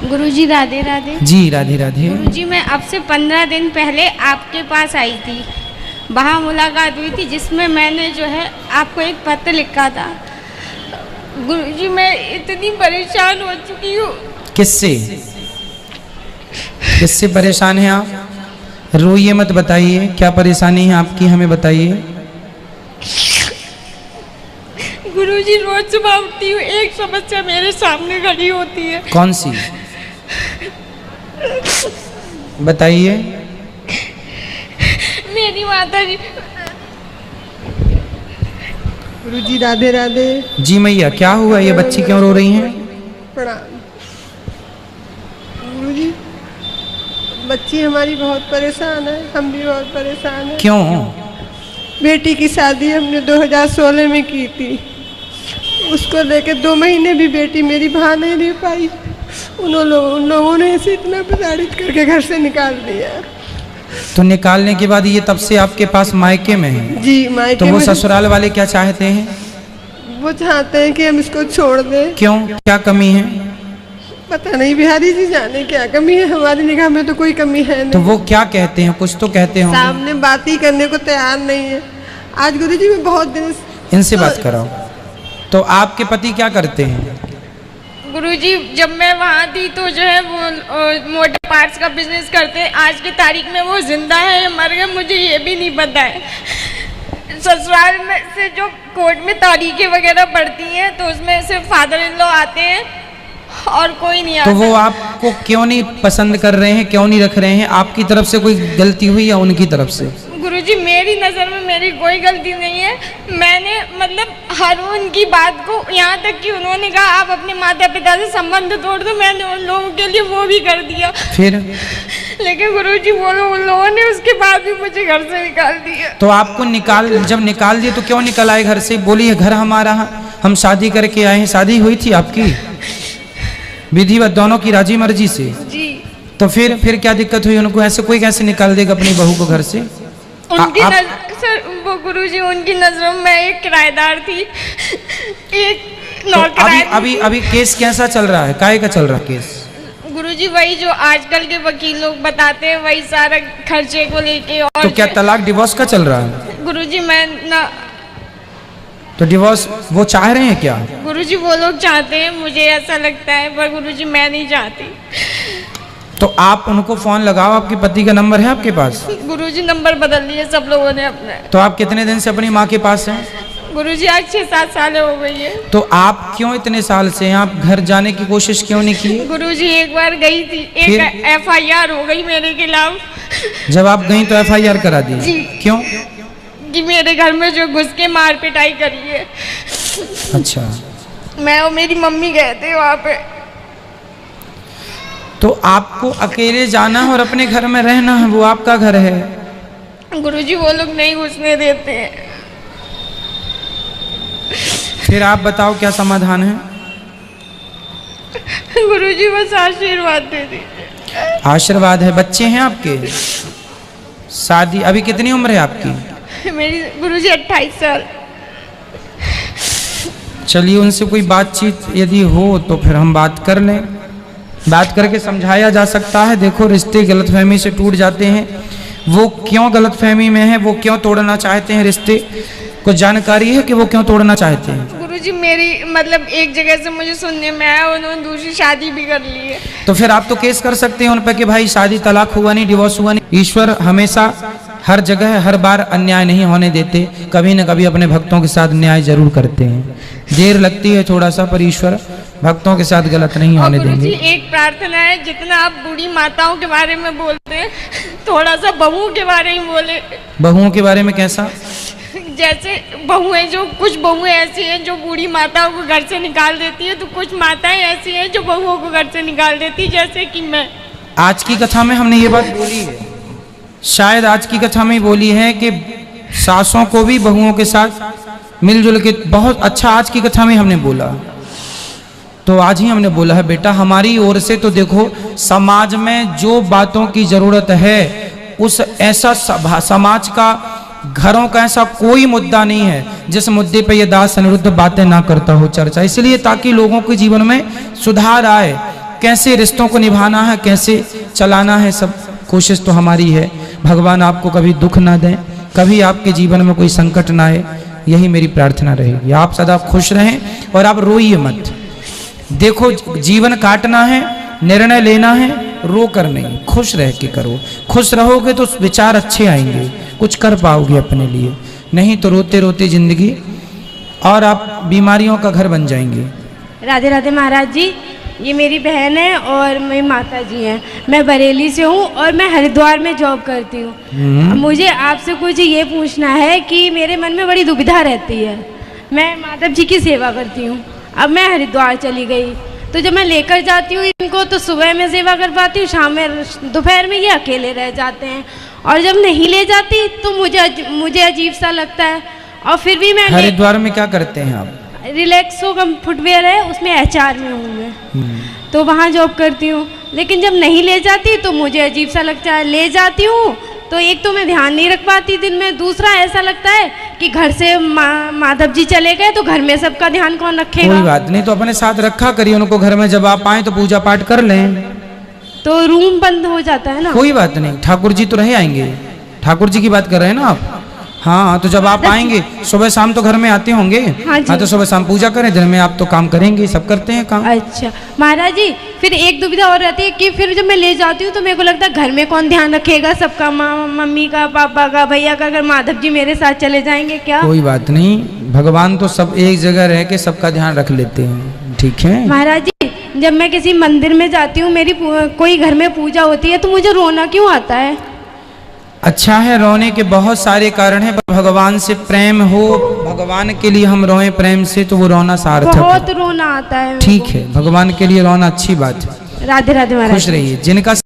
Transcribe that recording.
गुरुजी राधे राधे। जी राधे राधे। गुरुजी मैं अब से 15 दिन पहले आपके पास आई थी, वहाँ मुलाकात हुई थी जिसमें मैंने जो है आपको एक पत्र लिखा था। गुरुजी मैं इतनी परेशान हो चुकी हूँ। किससे किससे परेशान हैं आप? रोइए मत, बताइए क्या परेशानी है आपकी, हमें बताइए। गुरुजी रोज सुबह उठती हूँ, एक समस्या मेरे सामने खड़ी होती है। कौन सी बताइए। मेरी माता जी। गुरुजी राधे राधे। जी मैया, क्या हुआ? ये बच्ची क्यों रो रही हैं? प्रणाम गुरुजी। बच्ची हमारी बहुत परेशान है, हम भी बहुत परेशान हैं। क्यों? बेटी की शादी हमने 2016 में की थी, उसको लेके 2 महीने भी बेटी मेरी भा नहीं रह पाई। उन लोगों ने ऐसे इतना प्रताड़ित करके घर से निकाल दिया। तो निकालने के बाद ये तब से आपके पास मायके में है? जी मायके तो वो में। ससुराल वाले क्या चाहते हैं? वो चाहते हैं कि हम इसको छोड़ दें। क्यों, क्या कमी है? पता नहीं, बिहारी जी जाने क्या कमी है, हमारी निगाह में तो कोई कमी है नहीं। तो वो क्या कहते हैं? कुछ तो कहते होंगे। सामने बात ही करने को तैयार नहीं है। आज गुरुजी मैं बहुत दिन इनसे बात कराओ। तो आपके पति क्या करते हैं? गुरुजी जब मैं वहाँ थी तो जो है वो मोटर पार्ट्स का बिजनेस करते हैं। आज की तारीख में वो जिंदा है या मर गए मुझे ये भी नहीं पता है। ससुराल में से जो कोर्ट में तारीखें वगैरह पड़ती हैं तो उसमें से फादर इन लॉ आते हैं और कोई नहीं आता। तो वो आपको क्यों नहीं पसंद कर रहे हैं, क्यों नहीं रख रहे हैं? आपकी तरफ से कोई गलती हुई या उनकी तरफ से? गुरुजी मेरी नज़र में मेरी कोई गलती नहीं है। मैंने मतलब हर उनकी बात को, यहाँ तक कि उन्होंने कहा आप अपने माता पिता से संबंध तोड़ दो, मैंने उन लोगों के लिए वो भी कर दिया। फिर? लेकिन गुरुजी उन लोगों ने उसके बाद भी मुझे घर से निकाल दिया। तो आपको जब निकाल दिए तो क्यों निकल आए घर से? बोलिए घर हमारा, हम शादी करके आए हैं। शादी हुई थी आपकी विधिवत, दोनों की राजी मर्जी से? जी। तो फिर क्या दिक्कत हुई? उनको ऐसे कोई कैसे निकाल देगा अपनी बहू को घर से? उनकी सर वो गुरुजी उनकी नजरों में एक किराएदार थी, एक तो अभी केस कैसा चल रहा है? काहे का चल रहा है केस? गुरुजी वही जो आजकल के वकील लोग बताते हैं, वही सारा खर्चे को लेके। और तो क्या तलाक डिवोर्स का चल रहा है? गुरुजी मैं ना, तो डिवोर्स वो चाह रहे हैं क्या? गुरुजी वो लोग चाहते हैं, मुझे ऐसा लगता है, पर गुरुजी मैं नहीं चाहती। तो आप उनको फोन लगाओ, आपके पति का नंबर है आपके पास? गुरुजी नंबर बदल लिए सब लोगों ने अपने। तो आप कितने दिन से अपनी माँ के पास हैं? गुरुजी आज 6-7 साल हो गई है। तो आप क्यों इतने साल से आप घर जाने की कोशिश क्यों नहीं की? गुरुजी एक बार गई थी, एक FIR हो गई मेरे खिलाफ। जब आप गई तो FIR करा दी? जी। क्यों? कि मेरे घर में जो घुस के मार पिटाई करी है। अच्छा। मैं और मेरी मम्मी गए थे वहाँ पे। तो आपको अकेले जाना है और अपने घर में रहना है, वो आपका घर है। गुरुजी वो लोग नहीं घुसने देते हैं। फिर आप बताओ क्या समाधान है? गुरुजी बस आशीर्वाद दे दीजिए। आशीर्वाद है। बच्चे हैं आपके? शादी अभी कितनी उम्र है आपकी? मेरी गुरुजी 28 साल। चलिए उनसे कोई बातचीत यदि हो तो फिर हम बात कर लें, बात करके समझाया जा सकता है। देखो रिश्ते गलतफहमी से टूट जाते हैं। वो क्यों गलतफहमी में है, वो क्यों तोड़ना चाहते हैं रिश्ते? कुछ जानकारी है कि वो क्यों तोड़ना चाहते हैं? गुरुजी मेरी मतलब एक जगह से मुझे सुनने में आया उन्होंने दूसरी शादी भी कर ली है। तो फिर आप तो केस कर सकते हैं उन पर कि भाई शादी तलाक हुआ नहीं, डिवोर्स हुआ नहीं। ईश्वर हमेशा हर जगह हर बार अन्याय नहीं होने देते, कभी न कभी अपने भक्तों के साथ न्याय जरूर करते हैं। देर लगती है थोड़ा सा, पर ईश्वर भक्तों के साथ गलत नहीं होने देंगे। एक प्रार्थना है, जितना आप बूढ़ी माताओं के बारे में बोलते हैं थोड़ा सा बहुओं के बारे में बोले। बहुओं के बारे में कैसा? जैसे बहुएं, जो कुछ बहुएं ऐसी हैं जो बूढ़ी माताओं को घर से निकाल देती है, तो कुछ माताएं ऐसी हैं जो बहुओं को घर से निकाल देती, जैसे कि मैं। आज की कथा में हमने ये बात बोली है, शायद आज की कथा में बोली है कि सासों को भी बहुओं के साथ मिलजुल के, बहुत अच्छा आज की कथा में हमने बोला। तो आज ही हमने बोला है बेटा, हमारी ओर से तो देखो समाज में जो बातों की जरूरत है उस ऐसा समाज का, घरों का ऐसा कोई मुद्दा नहीं है जिस मुद्दे पे ये दास अनिरुद्ध बातें ना करता हो चर्चा। इसलिए ताकि लोगों के जीवन में सुधार आए, कैसे रिश्तों को निभाना है, कैसे चलाना है, सब कोशिश तो हमारी है। भगवान आपको कभी दुख ना दें, कभी आपके जीवन में कोई संकट ना आए, यही मेरी प्रार्थना रहेगी। आप सदा खुश रहें और आप रोइए मत। देखो जीवन काटना है, निर्णय लेना है, रो कर नहीं, खुश रह के करो। खुश रहोगे तो विचार अच्छे आएंगे, कुछ कर पाओगे अपने लिए, नहीं तो रोते रोते जिंदगी और आप बीमारियों का घर बन जाएंगे। राधे राधे महाराज जी, ये मेरी बहन है और मेरी माता जी हैं। मैं बरेली से हूँ और मैं हरिद्वार में जॉब करती हूँ। मुझे आपसे कुछ ये पूछना है कि मेरे मन में बड़ी दुविधा रहती है। मैं माधव जी की सेवा करती हूँ। अब मैं हरिद्वार चली गई तो जब मैं लेकर जाती हूँ इनको तो सुबह में सेवा कर पाती हूँ, शाम में दोपहर में ये अकेले रह जाते हैं। और जब नहीं ले जाती तो मुझे अजीब सा लगता है। और फिर भी मैं हरिद्वार में क्या करते हैं आप? रिलैक्सो का फुटवेयर है, उसमें HR में हूँ मैं, तो वहाँ जॉब करती हूँ। लेकिन जब नहीं ले जाती तो मुझे अजीब सा लगता है। ले जाती हूँ तो एक तो मैं ध्यान नहीं रख पाती दिन में, दूसरा ऐसा लगता है कि घर से माधव जी चले गए तो घर में सबका ध्यान कौन रखेगा। कोई बात नहीं, तो अपने साथ रखा करिए उनको घर में, जब आप आए तो पूजा पाठ कर लें। तो रूम बंद हो जाता है ना। कोई बात नहीं, ठाकुर जी तो रहे आएंगे। ठाकुर जी की बात कर रहे हैं ना आप? हाँ, तो जब आप आएंगे सुबह शाम तो घर में आते होंगे। हाँ, तो सुबह शाम पूजा करें, दिन में आप तो काम करेंगे, सब करते हैं काम। अच्छा महाराज जी, फिर एक दुविधा और रहती है कि फिर जब मैं ले जाती हूँ तो मेरे को लगता है घर में कौन ध्यान रखेगा सबका, मम्मी का, पापा का, भैया का, अगर माधव जी मेरे साथ चले जाएंगे क्या? कोई बात नहीं, भगवान तो सब एक जगह रह के सबका ध्यान रख लेते हैं, ठीक है महाराज जी। जब मैं किसी मंदिर में जाती हूँ, मेरी कोई घर में पूजा होती है तो मुझे रोना क्यों आता है? अच्छा है, रोने के बहुत सारे कारण हैं, पर भगवान से प्रेम हो, भगवान के लिए हम रोएं प्रेम से तो वो रोना सार्थक है। बहुत रोना आता है। ठीक है, भगवान के लिए रोना अच्छी बात है। राधे राधे महाराज। खुश रहिए। जिनका